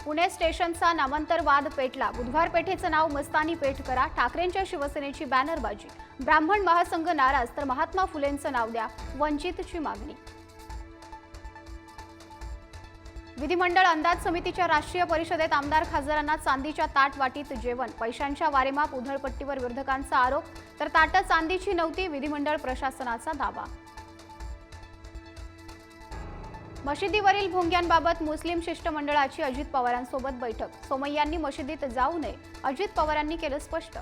पुणे स्टेशनचा नामांतर वाद पेटला। बुधवार पेठेचं नाव मस्तानी पेठ करा। ठाकरेंच्या शिवसेनेची बॅनरबाजी। ब्राह्मण महासंघ नाराज तर महात्मा फुलेंचं नाव द्या, वंचितची मागणी। विधिमंडळ अंदाज समितीच्या राष्ट्रीय परिषदेत आमदार खासदारांना चांदीच्या ताट वाटीत जेवण। पैशांच्या वारेमाप उधळपट्टीवर विरोधकांचा आरोप तर ताटं चांदीची नव्हती, विधिमंडळ प्रशासनाचा दावा। मशिदीवरील भोंग्यांबाबत मुस्लिम शिष्टमंडळाची अजित पवारांसोबत बैठक। सोमय्यांनी मशिदीत जाऊ नये, अजित पवारांनी केलं स्पष्ट।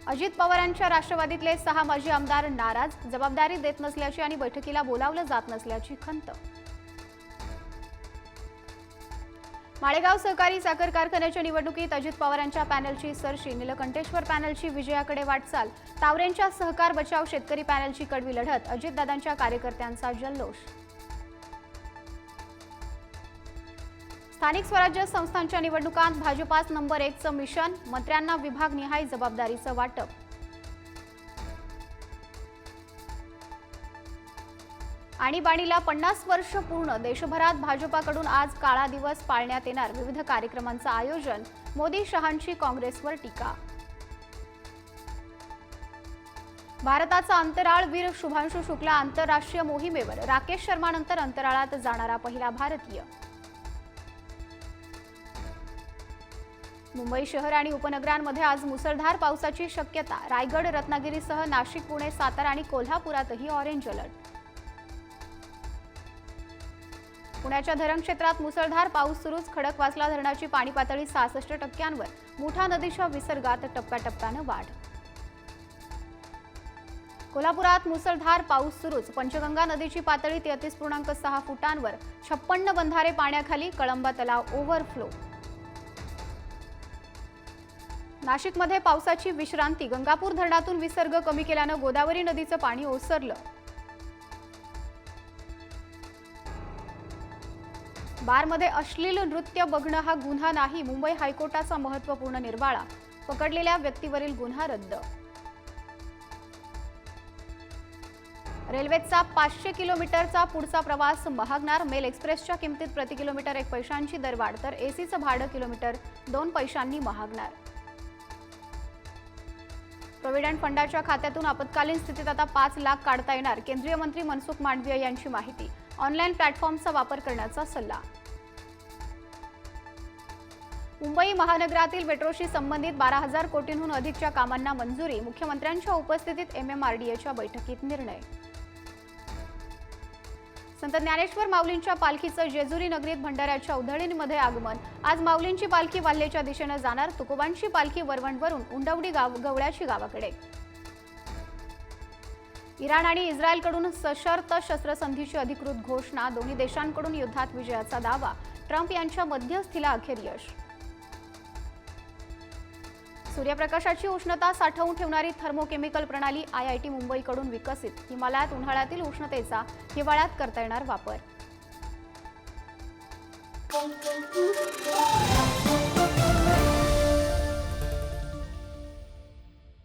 अजित पवारांच्या राष्ट्रवादीतले 6 माजी आमदार नाराज, जबाबदारी देत नसल्याची आणि बैठकीला बोलावलं जात नसल्याची खंत। माळेगाव सहकारी साखर कारखान्याच्या निवडणुकीत अजित पवारांच्या पॅनलची सरशी, नीलकंठेश्वर पॅनलची विजयाकडे वाटचाल। तावरेंच्या सहकार बचाव शेतकरी पॅनलची कडवी लढत, अजितदादांच्या कार्यकर्त्यांचा जल्लोष। स्थानिक स्वराज्य संस्थांच्या निवडणुकांत भाजपास नंबर 1चं मिशन, मंत्र्यांना विभागनिहाय जबाबदारीचं वाटप। आणीबाणीला 50 वर्ष पूर्ण, देशभरात भाजपाकडून आज काळा दिवस पाळण्यात येणार। विविध कार्यक्रमांचं आयोजन, मोदी शहांची काँग्रेसवर टीका। भारताचा अंतराळवीर शुभांशु शुक्ला आंतरराष्ट्रीय मोहिमेवर, राकेश शर्मानंतर अंतराळात जाणारा पहिला भारतीय। मुंबई शहर आणि उपनगरांमध्ये आज मुसळधार पावसाची शक्यता। रायगड, रत्नागिरीसह नाशिक, पुणे, सातारा आणि कोल्हापुरातही ऑरेंज अलर्ट। पुण्याच्या धरण क्षेत्रात मुसळधार पाऊस सुरूच, खडकवासला धरणाची पाणी पातळी 66%वर। मुठा नदीच्या विसर्गात टप्प्याटप्प्यानं वाढ। कोल्हापुरात मुसळधार पाऊस सुरूच, पंचगंगा नदीची पातळी 33.6 फुटांवर। 56 बंधारे पाण्याखाली, कळंबा तलाव ओव्हरफ्लो। नाशिकमध्ये पावसाची विश्रांती, गंगापूर धरणातून विसर्ग कमी केल्यानं गोदावरी नदीचं पाणी ओसरलं। बारमध्ये अश्लील नृत्य बघणं हा गुन्हा नाही, मुंबई हायकोर्टाचा महत्त्वपूर्ण निर्वाळा। पकडलेल्या व्यक्तीवरील गुन्हा रद्द। रेल्वेचा 500 किलोमीटरचा पुढचा प्रवास महागणार। मेल एक्सप्रेसच्या किमतीत प्रति किलोमीटर 1 पैशांची दरवाढ तर एसीचं भाडं किलोमीटर 2 पैशांनी महागणार। प्रॉव्हिडंट फंडाच्या खात्यातून आपत्कालीन स्थितीत आता 5 लाख काढता येणार। केंद्रीय मंत्री मनसुख मांडवीय यांची माहिती। ऑनलाईन प्लॅटफॉर्मचा वापर करण्याचा सल्ला। मुंबई महानगरातील मेट्रोशी संबंधित 12,000 कोटींहून अधिकच्या कामांना मंजुरी। मुख्यमंत्र्यांच्या उपस्थितीत MMRDAच्या बैठकीत निर्णय। संत ज्ञानेश्वर माऊलींच्या पालखीचं जेजुरी नगरीत भंडाऱ्याच्या उधळणीमध्ये आगमन। आज माऊलींची पालखी वाल्हेच्या दिशेने जाणार। तुकोबांची पालखी वरवंटवरून उंडवडी गवळ्याची गावाकडे। इराण आणि इस्रायलकडून सशर्त शस्त्रसंधीची अधिकृत घोषणा। दोन्ही देशांकडून युद्धात विजयाचा दावा। ट्रम्प यांच्या मध्यस्थीला अखेर यश। सूर्यप्रकाशाची उष्णता साठवून ठेवणारी थर्मोकेमिकल प्रणाली IIT मुंबईकडून विकसित। हिमालयात उन्हाळ्यातील उष्णतेचा हिवाळ्यात करता येणार वापर।